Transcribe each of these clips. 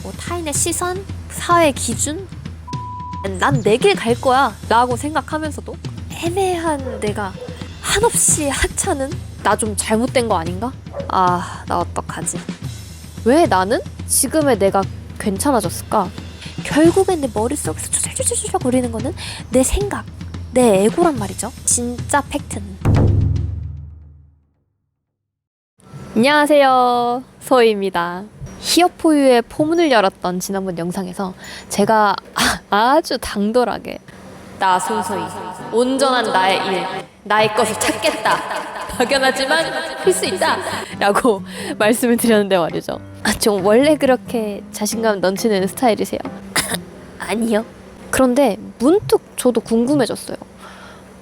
뭐 타인의 시선, 사회 기준, 난 내 길 갈 거야 라고 생각하면서도 애매한 내가 한없이 하찮은 나 좀 잘못된 거 아닌가? 아, 나 어떡하지? 왜 나는 지금의 내가 괜찮아졌을까? 결국엔 내 머릿속에서 추적추적추적 거리는 거는 내 생각, 내 에고란 말이죠. 진짜 팩트는. 안녕하세요, 소희입니다. 히어포유의 포문을 열었던 지난번 영상에서 제가 아주 당돌하게 나 손소희, 온전한 나의 일, 나의 것을 찾겠다, 막연하지만 필 수 있다 라고 말씀을 드렸는데 말이죠. 좀 원래 그렇게 자신감 넘치는 스타일이세요? 아니요. 그런데 문득 저도 궁금해졌어요.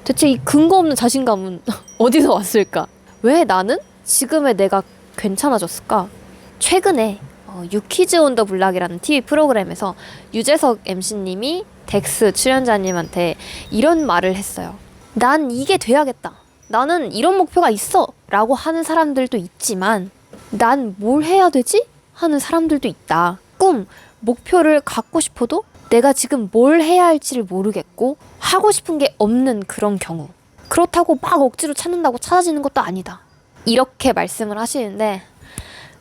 대체 이 근거 없는 자신감은 어디서 왔을까? 왜 나는 지금의 내가 괜찮아졌을까? 최근에 유키즈 온 더 블락이라는 TV 프로그램에서 유재석 MC님이 덱스 출연자님한테 이런 말을 했어요. 난 이게 돼야겠다. 나는 이런 목표가 있어 라고 하는 사람들도 있지만 난 뭘 해야 되지? 하는 사람들도 있다. 꿈, 목표를 갖고 싶어도 내가 지금 뭘 해야 할지를 모르겠고 하고 싶은 게 없는 그런 경우. 그렇다고 막 억지로 찾는다고 찾아지는 것도 아니다. 이렇게 말씀을 하시는데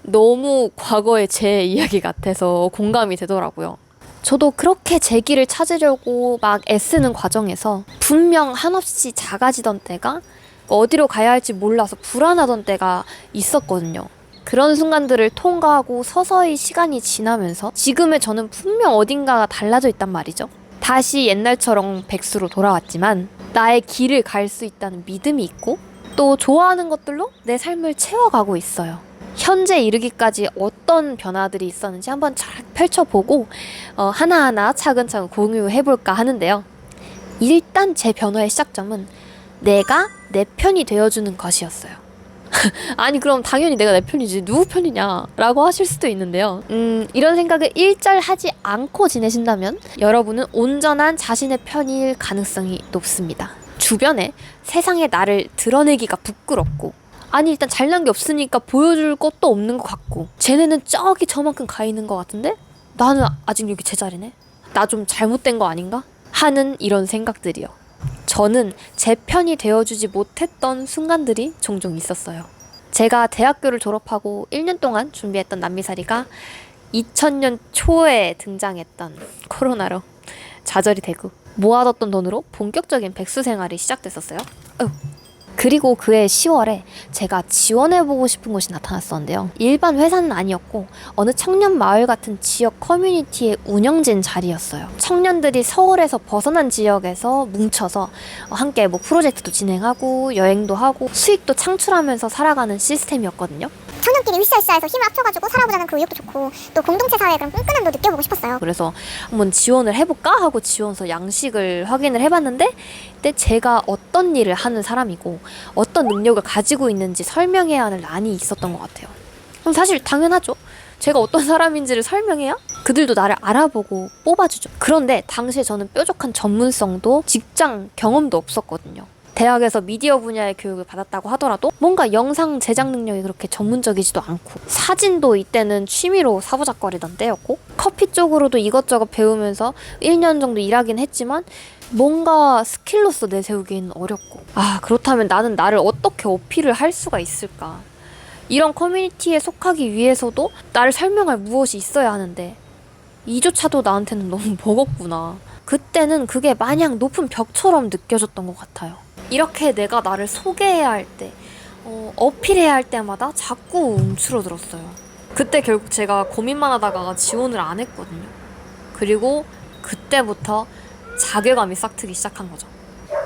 너무 과거의 제 이야기 같아서 공감이 되더라고요. 저도 그렇게 제 길을 찾으려고 막 애쓰는 과정에서 분명 한없이 작아지던 때가 어디로 가야 할지 몰라서 불안하던 때가 있었거든요. 그런 순간들을 통과하고 서서히 시간이 지나면서 지금의 저는 분명 어딘가가 달라져 있단 말이죠. 다시 옛날처럼 백수로 돌아왔지만 나의 길을 갈 수 있다는 믿음이 있고 또 좋아하는 것들로 내 삶을 채워가고 있어요. 현재 이르기까지 어떤 변화들이 있었는지 한번 잘 펼쳐보고 하나하나 차근차근 공유해볼까 하는데요. 일단 제 변화의 시작점은 내가 내 편이 되어주는 것이었어요. 아니 그럼 당연히 내가 내 편이지 누구 편이냐 라고 하실 수도 있는데요. 이런 생각을 일절하지 않고 지내신다면 여러분은 온전한 자신의 편일 가능성이 높습니다. 주변에 세상에 나를 드러내기가 부끄럽고 아니 일단 잘난 게 없으니까 보여줄 것도 없는 것 같고 쟤네는 저기 저만큼 가 있는 것 같은데 나는 아직 여기 제자리네? 나 좀 잘못된 거 아닌가? 하는 이런 생각들이요. 저는 제 편이 되어주지 못했던 순간들이 종종 있었어요. 제가 대학교를 졸업하고 1년 동안 준비했던 남미사리가 2000년 초에 등장했던 코로나로 좌절이 되고 모아뒀던 돈으로 본격적인 백수 생활이 시작됐었어요. 그리고 그해 10월에 제가 지원해보고 싶은 곳이 나타났었는데요. 일반 회사는 아니었고 어느 청년 마을 같은 지역 커뮤니티의 운영진 자리였어요. 청년들이 서울에서 벗어난 지역에서 뭉쳐서 함께 뭐 프로젝트도 진행하고 여행도 하고 수익도 창출하면서 살아가는 시스템이었거든요. 청년끼리 으쌰으쌰해서 힘을 합쳐가지고 살아보자는 그 의욕도 좋고 또 공동체 사회의 그런 끈끈함도 느껴보고 싶었어요. 그래서 한번 지원을 해볼까 하고 지원서 양식을 확인을 해봤는데 그때 제가 어떤 일을 하는 사람이고 어떤 능력을 가지고 있는지 설명해야 하는 란이 있었던 것 같아요. 그럼 사실 당연하죠. 제가 어떤 사람인지를 설명해야 그들도 나를 알아보고 뽑아주죠. 그런데 당시에 저는 뾰족한 전문성도 직장 경험도 없었거든요. 대학에서 미디어 분야의 교육을 받았다고 하더라도 뭔가 영상 제작 능력이 그렇게 전문적이지도 않고 사진도 이때는 취미로 사부작거리던 때였고 커피 쪽으로도 이것저것 배우면서 1년 정도 일하긴 했지만 뭔가 스킬로서 내세우기는 어렵고 그렇다면 나는 나를 어떻게 어필을 할 수가 있을까? 이런 커뮤니티에 속하기 위해서도 나를 설명할 무엇이 있어야 하는데 이조차도 나한테는 너무 버겁구나. 그때는 그게 마냥 높은 벽처럼 느껴졌던 것 같아요. 이렇게 내가 나를 소개해야 할 때, 어필해야 할 때마다 자꾸 움츠러들었어요. 그때 결국 제가 고민만 하다가 지원을 안 했거든요. 그리고 그때부터 자괴감이 싹트기 시작한 거죠.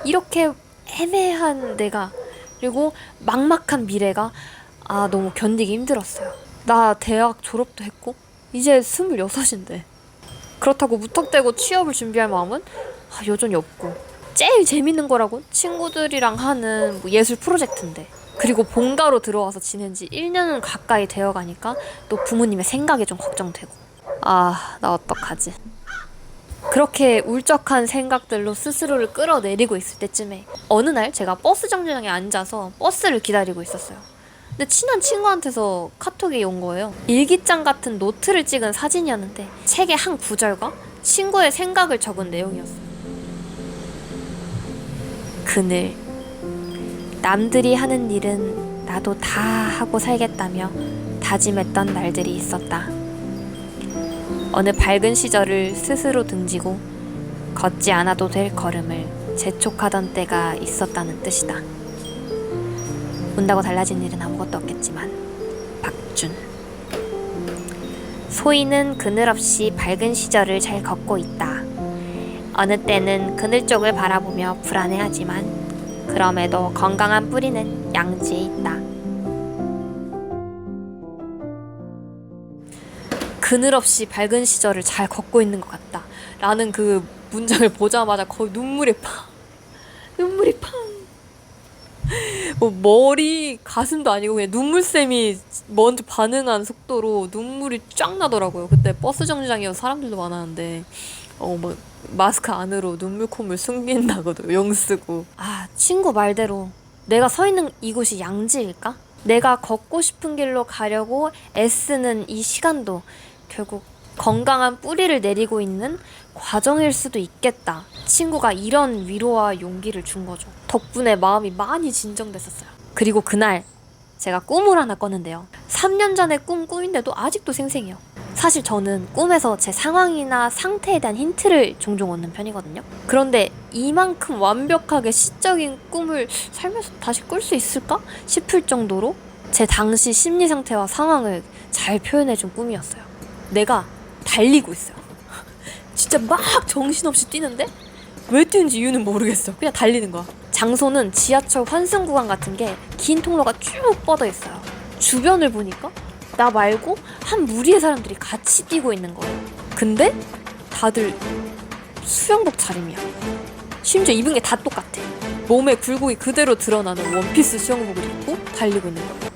이렇게 애매한 내가 그리고 막막한 미래가 너무 견디기 힘들었어요. 나 대학 졸업도 했고 이제 26인데 그렇다고 무턱대고 취업을 준비할 마음은 여전히 없고 제일 재밌는 거라고 친구들이랑 하는 뭐 예술 프로젝트인데 그리고 본가로 들어와서 지낸 지 1년은 가까이 되어 가니까 또 부모님의 생각이 좀 걱정되고 나 어떡하지? 그렇게 울적한 생각들로 스스로를 끌어내리고 있을 때쯤에 어느 날 제가 버스 정류장에 앉아서 버스를 기다리고 있었어요. 근데 친한 친구한테서 카톡이 온 거예요. 일기장 같은 노트를 찍은 사진이었는데 책의 한 구절과 친구의 생각을 적은 내용이었어요. 그늘. 남들이 하는 일은 나도 다 하고 살겠다며 다짐했던 날들이 있었다. 어느 밝은 시절을 스스로 등지고 걷지 않아도 될 걸음을 재촉하던 때가 있었다는 뜻이다. 온다고 달라진 일은 아무것도 없겠지만 박준. 소희는 그늘 없이 밝은 시절을 잘 걷고 있다. 어느 때는 그늘 쪽을 바라보며 불안해하지만 그럼에도 건강한 뿌리는 양지에 있다. 그늘 없이 밝은 시절을 잘 걷고 있는 것 같다 라는 그 문장을 보자마자 거의 눈물이 팡 뭐 머리 가슴도 아니고 그냥 눈물샘이 먼저 반응한 속도로 눈물이 쫙 나더라고요. 그때 버스 정류장이어서 사람들도 많았는데 뭐 마스크 안으로 눈물 콧물 숨긴다고도 용 쓰고. 친구 말대로 내가 서 있는 이곳이 양지일까? 내가 걷고 싶은 길로 가려고 애쓰는 이 시간도 결국 건강한 뿌리를 내리고 있는 과정일 수도 있겠다. 친구가 이런 위로와 용기를 준 거죠. 덕분에 마음이 많이 진정됐었어요. 그리고 그날 제가 꿈을 하나 꿨는데요. 3년 전에 꿈인데도 아직도 생생해요. 사실 저는 꿈에서 제 상황이나 상태에 대한 힌트를 종종 얻는 편이거든요. 그런데 이만큼 완벽하게 시적인 꿈을 살면서 다시 꿀 수 있을까 싶을 정도로 제 당시 심리 상태와 상황을 잘 표현해준 꿈이었어요. 내가 달리고 있어요. 진짜 막 정신없이 뛰는데 왜 뛰는지 이유는 모르겠어. 그냥 달리는 거야. 장소는 지하철 환승 구간 같은 게 긴 통로가 쭉 뻗어 있어요. 주변을 보니까 나 말고 한 무리의 사람들이 같이 뛰고 있는 거예요. 근데 다들 수영복 차림이야. 심지어 입은 게 다 똑같아. 몸에 굴곡이 그대로 드러나는 원피스 수영복을 입고 달리고 있는 거예요.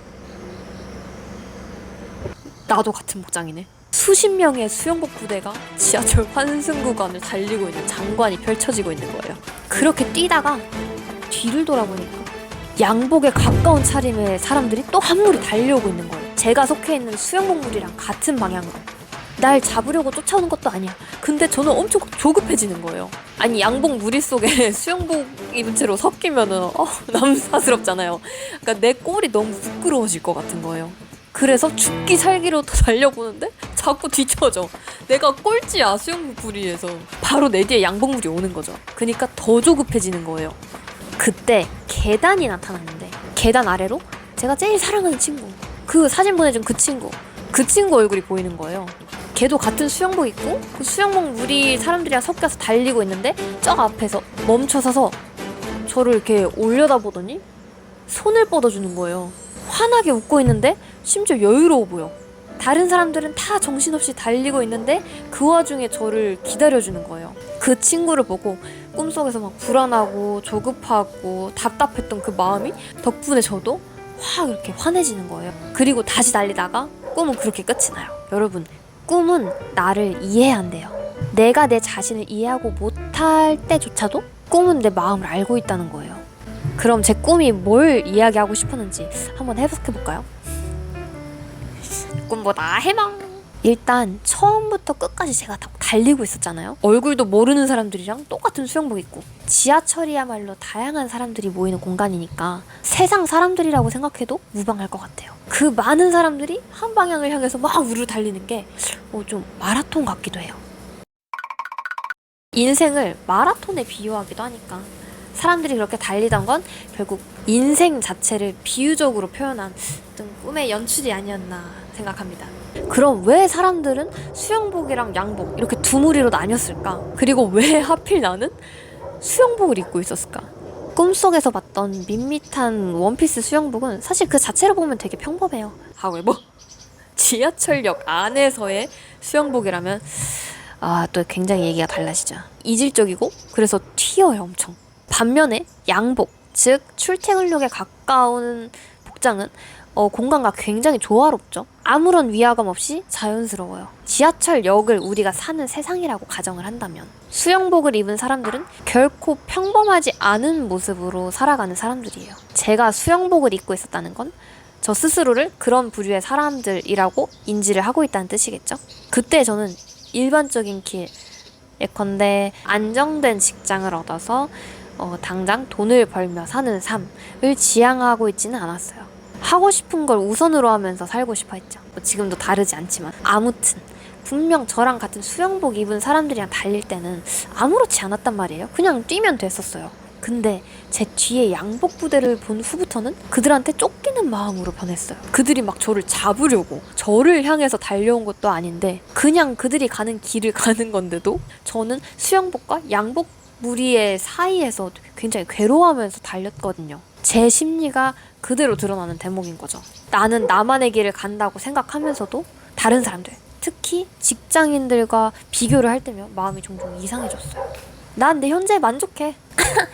나도 같은 복장이네. 수십 명의 수영복 부대가 지하철 환승 구간을 달리고 있는 장관이 펼쳐지고 있는 거예요. 그렇게 뛰다가 뒤를 돌아보니까 양복에 가까운 차림의 사람들이 또 한 무리 달려오고 있는 거예요. 제가 속해 있는 수영복 무리랑 같은 방향으로. 날 잡으려고 쫓아오는 것도 아니야. 근데 저는 엄청 조급해지는 거예요. 아니 양복 무리 속에 수영복 입은 채로 섞이면은 남사스럽잖아요. 그러니까 내 꼴이 너무 부끄러워질 것 같은 거예요. 그래서 죽기 살기로 더 달려보는데 자꾸 뒤쳐져. 내가 꼴찌야 수영복 무리에서. 바로 내 뒤에 양복 무리 오는 거죠. 그러니까 더 조급해지는 거예요. 그때 계단이 나타났는데 계단 아래로 제가 제일 사랑하는 친구, 그 사진 보내준 그 친구 얼굴이 보이는 거예요. 걔도 같은 수영복 입고 그 수영복 무리 사람들이랑 섞여서 달리고 있는데 저 앞에서 멈춰서서 저를 이렇게 올려다보더니 손을 뻗어주는 거예요. 환하게 웃고 있는데 심지어 여유로워 보여. 다른 사람들은 다 정신없이 달리고 있는데 그 와중에 저를 기다려주는 거예요. 그 친구를 보고 꿈속에서 막 불안하고 조급하고 답답했던 그 마음이 덕분에 저도 확 이렇게 환해지는 거예요. 그리고 다시 달리다가 꿈은 그렇게 끝이 나요. 여러분, 꿈은 나를 이해한대요. 내가 내 자신을 이해하고 못할 때조차도 꿈은 내 마음을 알고 있다는 거예요. 그럼 제 꿈이 뭘 이야기하고 싶었는지 한번 해석해볼까요? 꿈보다 해몽! 일단 처음부터 끝까지 제가 다 달리고 있었잖아요. 얼굴도 모르는 사람들이랑 똑같은 수영복 입고. 지하철이야말로 다양한 사람들이 모이는 공간이니까 세상 사람들이라고 생각해도 무방할 것 같아요. 그 많은 사람들이 한 방향을 향해서 막 우르르 달리는 게 좀 마라톤 같기도 해요. 인생을 마라톤에 비유하기도 하니까 사람들이 그렇게 달리던 건 결국 인생 자체를 비유적으로 표현한 어떤 꿈의 연출이 아니었나 생각합니다. 그럼 왜 사람들은 수영복이랑 양복 이렇게 두 무리로 나뉘었을까? 그리고 왜 하필 나는 수영복을 입고 있었을까? 꿈속에서 봤던 밋밋한 원피스 수영복은 사실 그 자체로 보면 되게 평범해요. 뭐 지하철역 안에서의 수영복이라면 또 굉장히 얘기가 달라지죠. 이질적이고 그래서 튀어요 엄청. 반면에 양복, 즉 출퇴근룩에 가까운 복장은 공간과 굉장히 조화롭죠. 아무런 위화감 없이 자연스러워요. 지하철역을 우리가 사는 세상이라고 가정을 한다면 수영복을 입은 사람들은 결코 평범하지 않은 모습으로 살아가는 사람들이에요. 제가 수영복을 입고 있었다는 건 저 스스로를 그런 부류의 사람들이라고 인지를 하고 있다는 뜻이겠죠. 그때 저는 일반적인 길, 예컨대 안정된 직장을 얻어서 당장 돈을 벌며 사는 삶을 지향하고 있지는 않았어요. 하고 싶은 걸 우선으로 하면서 살고 싶어 했죠. 지금도 다르지 않지만 아무튼 분명 저랑 같은 수영복 입은 사람들이랑 달릴 때는 아무렇지 않았단 말이에요. 그냥 뛰면 됐었어요. 근데 제 뒤에 양복 부대를 본 후부터는 그들한테 쫓기는 마음으로 변했어요. 그들이 막 저를 잡으려고 저를 향해서 달려온 것도 아닌데 그냥 그들이 가는 길을 가는 건데도 저는 수영복과 양복 무리의 사이에서 굉장히 괴로워하면서 달렸거든요. 제 심리가 그대로 드러나는 대목인 거죠. 나는 나만의 길을 간다고 생각하면서도 다른 사람들, 특히 직장인들과 비교를 할 때면 마음이 종종 이상해졌어요. 난 내 현재에 만족해.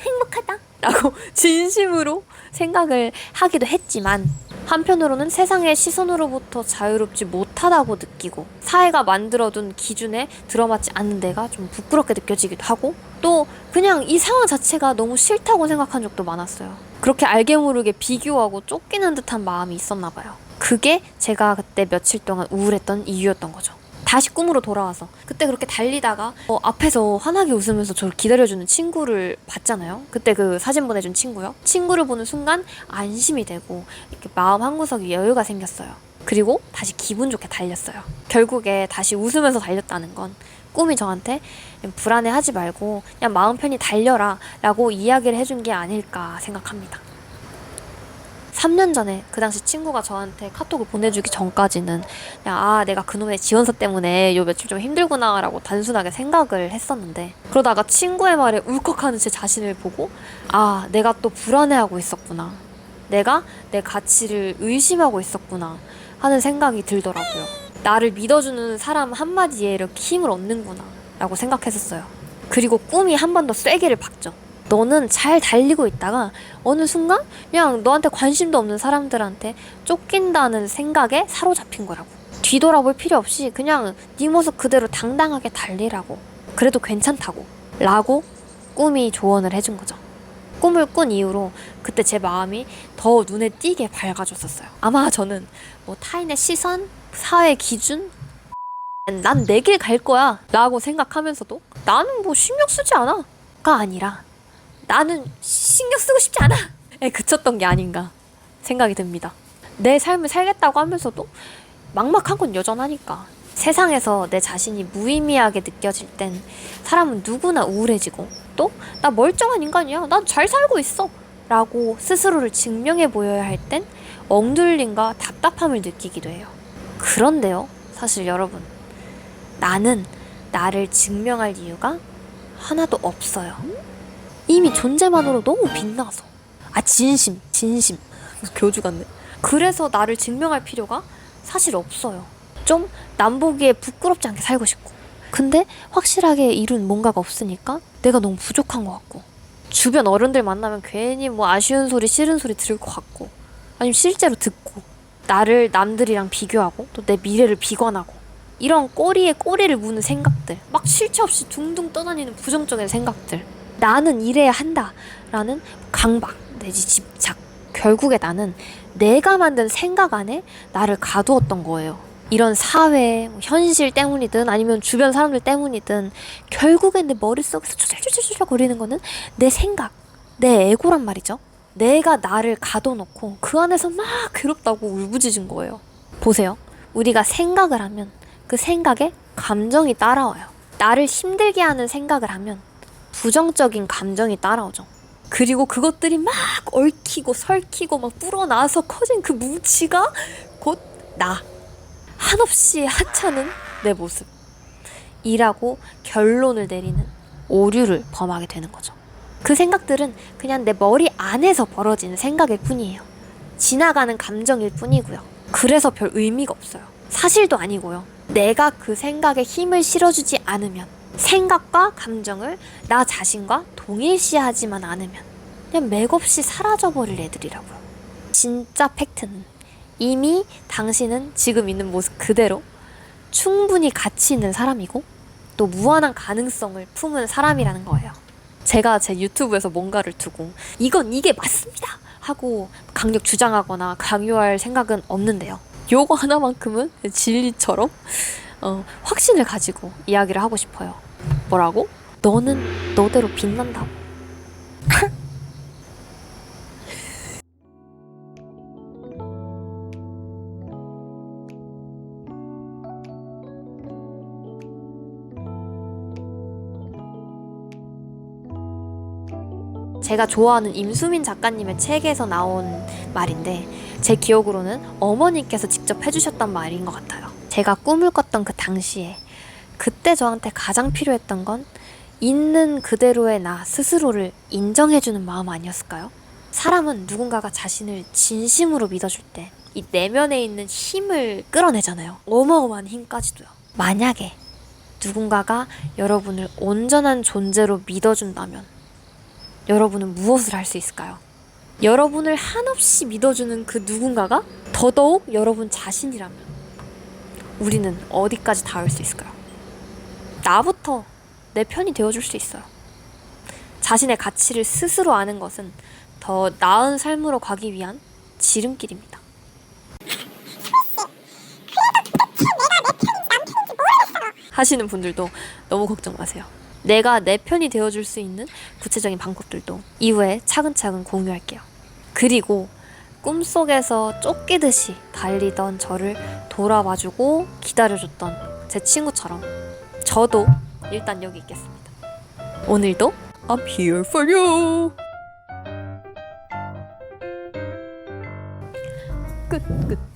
행복하다. 라고 진심으로 생각을 하기도 했지만 한편으로는 세상의 시선으로부터 자유롭지 못하다고 느끼고 사회가 만들어둔 기준에 들어맞지 않는 데가 좀 부끄럽게 느껴지기도 하고 또 그냥 이 상황 자체가 너무 싫다고 생각한 적도 많았어요. 그렇게 알게 모르게 비교하고 쫓기는 듯한 마음이 있었나 봐요. 그게 제가 그때 며칠 동안 우울했던 이유였던 거죠. 다시 꿈으로 돌아와서 그때 그렇게 달리다가 앞에서 환하게 웃으면서 저를 기다려주는 친구를 봤잖아요. 그때 그 사진 보내준 친구요. 친구를 보는 순간 안심이 되고 이렇게 마음 한구석에 여유가 생겼어요. 그리고 다시 기분 좋게 달렸어요. 결국에 다시 웃으면서 달렸다는 건 꿈이 저한테 불안해하지 말고 그냥 마음 편히 달려라 라고 이야기를 해준 게 아닐까 생각합니다. 3년 전에 그 당시 친구가 저한테 카톡을 보내주기 전까지는 그냥 내가 그놈의 지원서 때문에 요 며칠 좀 힘들구나 라고 단순하게 생각을 했었는데 그러다가 친구의 말에 울컥하는 제 자신을 보고 내가 또 불안해하고 있었구나. 내가 내 가치를 의심하고 있었구나 하는 생각이 들더라고요. 나를 믿어주는 사람 한마디에 이렇게 힘을 얻는구나 라고 생각했었어요. 그리고 꿈이 한 번 더 쐐기를 박죠. 너는 잘 달리고 있다가 어느 순간 그냥 너한테 관심도 없는 사람들한테 쫓긴다는 생각에 사로잡힌 거라고. 뒤돌아볼 필요 없이 그냥 네 모습 그대로 당당하게 달리라고. 그래도 괜찮다고. 라고 꿈이 조언을 해준 거죠. 꿈을 꾼 이후로 그때 제 마음이 더 눈에 띄게 밝아졌었어요. 아마 저는 타인의 시선, 사회 기준, 난 내 길 갈 거야 라고 생각하면서도 나는 신경 쓰지 않아 가 아니라 나는 신경 쓰고 싶지 않아! 에 그쳤던 게 아닌가 생각이 듭니다. 내 삶을 살겠다고 하면서도 막막한 건 여전하니까. 세상에서 내 자신이 무의미하게 느껴질 땐 사람은 누구나 우울해지고 또 나 멀쩡한 인간이야. 난 잘 살고 있어. 라고 스스로를 증명해 보여야 할 땐 엉둘림과 답답함을 느끼기도 해요. 그런데요, 사실 여러분, 나는 나를 증명할 이유가 하나도 없어요. 이미 존재만으로 너무 빛나서. 진심 교주 같네. 그래서 나를 증명할 필요가 사실 없어요. 좀 남보기에 부끄럽지 않게 살고 싶고 근데 확실하게 이룬 뭔가가 없으니까 내가 너무 부족한 것 같고 주변 어른들 만나면 괜히 아쉬운 소리 싫은 소리 들을 것 같고 아니면 실제로 듣고 나를 남들이랑 비교하고 또 내 미래를 비관하고 이런 꼬리에 꼬리를 무는 생각들 막 쉴 새 없이 둥둥 떠다니는 부정적인 생각들 나는 이래야 한다라는 강박 내지 집착 결국에 나는 내가 만든 생각 안에 나를 가두었던 거예요. 이런 사회, 현실 때문이든 아니면 주변 사람들 때문이든 결국엔 내 머릿속에서 추적추적추적 거리는 거는 내 생각, 내 에고란 말이죠. 내가 나를 가둬놓고 그 안에서 막 괴롭다고 울부짖은 거예요. 보세요. 우리가 생각을 하면 그 생각에 감정이 따라와요. 나를 힘들게 하는 생각을 하면 부정적인 감정이 따라오죠. 그리고 그것들이 막 얽히고 설키고 막 불어나서 커진 그 뭉치가 곧 나. 한없이 하찮은 내 모습. 이라고 결론을 내리는 오류를 범하게 되는 거죠. 그 생각들은 그냥 내 머리 안에서 벌어지는 생각일 뿐이에요. 지나가는 감정일 뿐이고요. 그래서 별 의미가 없어요. 사실도 아니고요. 내가 그 생각에 힘을 실어주지 않으면 생각과 감정을 나 자신과 동일시하지만 않으면 그냥 맥없이 사라져버릴 애들이라고요. 진짜 팩트는 이미 당신은 지금 있는 모습 그대로 충분히 가치 있는 사람이고 또 무한한 가능성을 품은 사람이라는 거예요. 제가 제 유튜브에서 뭔가를 두고 이건 이게 맞습니다 하고 강력 주장하거나 강요할 생각은 없는데요. 요거 하나만큼은 진리처럼 확신을 가지고 이야기를 하고 싶어요. 뭐라고? 너는 너대로 빛난다고. 제가 좋아하는 임수민 작가님의 책에서 나온 말인데 제 기억으로는 어머니께서 직접 해주셨던 말인 것 같아요. 제가 꿈을 꿨던 그 당시에 그때 저한테 가장 필요했던 건 있는 그대로의 나 스스로를 인정해주는 마음 아니었을까요? 사람은 누군가가 자신을 진심으로 믿어줄 때 이 내면에 있는 힘을 끌어내잖아요. 어마어마한 힘까지도요. 만약에 누군가가 여러분을 온전한 존재로 믿어준다면 여러분은 무엇을 할 수 있을까요? 여러분을 한없이 믿어주는 그 누군가가 더더욱 여러분 자신이라면 우리는 어디까지 닿을 수 있을까요? 나부터 내 편이 되어줄 수 있어요. 자신의 가치를 스스로 아는 것은 더 나은 삶으로 가기 위한 지름길입니다. 하시는 분들도 너무 걱정 마세요. 내가 내 편이 되어줄 수 있는 구체적인 방법들도 이후에 차근차근 공유할게요. 그리고 꿈속에서 쫓기듯이 달리던 저를 돌아봐주고 기다려줬던 제 친구처럼 저도 일단 여기 있겠습니다. 오늘도 I'm here for you. 끝.